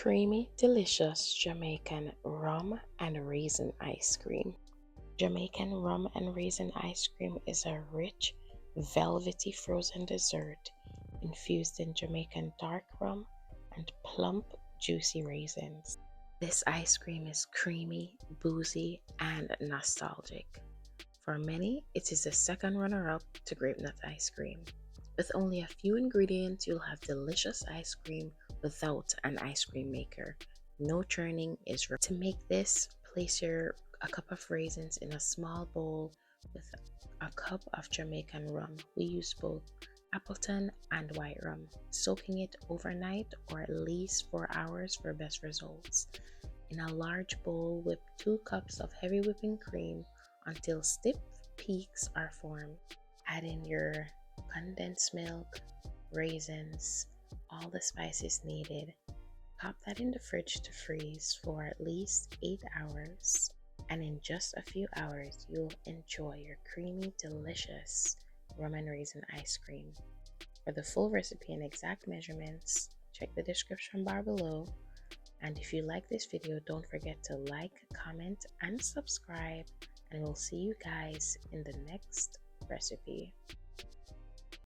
Creamy, delicious Jamaican rum and raisin ice cream. Jamaican rum and raisin ice cream is a rich, velvety frozen dessert infused in Jamaican dark rum and plump, juicy raisins. This ice cream is creamy, boozy, and nostalgic. For many, it is the second runner up to grape nut ice cream. With only a few ingredients, you'll have delicious ice cream without an ice cream maker. No churning is required. To make this, place a cup of raisins in a small bowl with a cup of Jamaican rum. We use both Appleton and white rum, soaking it overnight or at least 4 hours for best results. In a large bowl, whip 2 cups of heavy whipping cream until stiff peaks are formed. Add in your condensed milk, raisins, all the spices needed. Pop that in the fridge to freeze for at least 8 hours. And in just a few hours, you'll enjoy your creamy, delicious rum and raisin ice cream. For the full recipe and exact measurements, check the description bar below. And if you like this video, don't forget to like, comment, and subscribe. And we'll see you guys in the next recipe.